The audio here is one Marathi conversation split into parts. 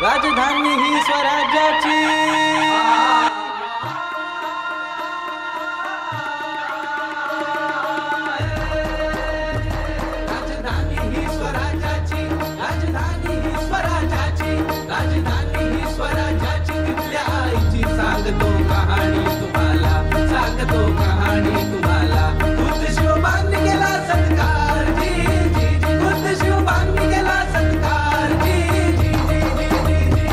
राजधानी ही स्वराज्याची। राजधानी ही स्वराज्याची, राजधानी ही स्वराज्याची, राजधानी ही स्वराज्याची। तिथल्या आईची सांगतो कहाणी तुम्हाला, सांगतो कहाणी तुम्हाला। खुद्द शिवबांनी केला सत्कार, जी जी जी। खुद्द शिवबांनी केला सत्कार, जी जी जी जी जी जी।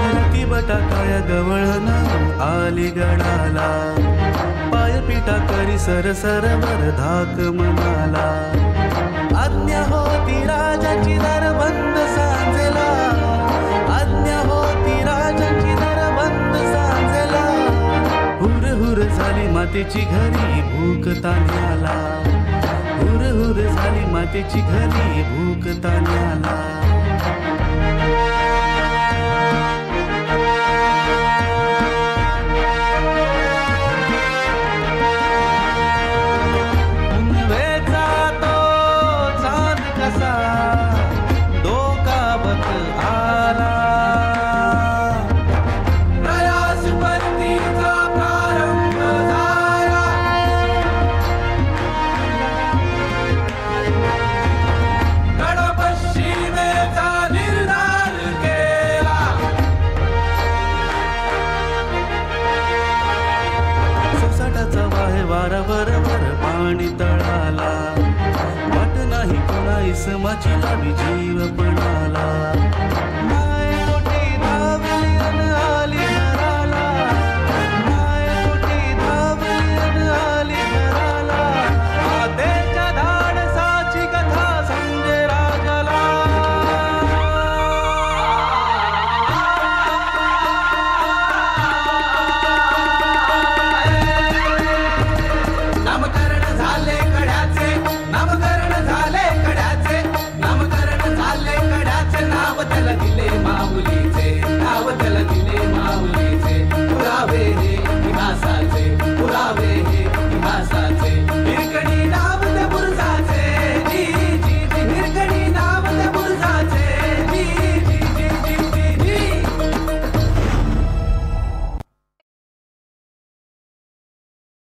हलकी बटाकाया गवळण आली गडाला, पायपिटा करी सरसर वर धाक मनाला। आज्ञा होती राजाची दर बंद सांजेला, आज्ञा होती राजाची दर बंद सांजेला। हुर हुर झाली मातेची घरी भूक ताण्याला, हुर हुर झाली मातेची घरी भूक ताण्याला। वारावर पाणी तळाला, वाट नाही कोणा इसमाची लावी जीव पणाला।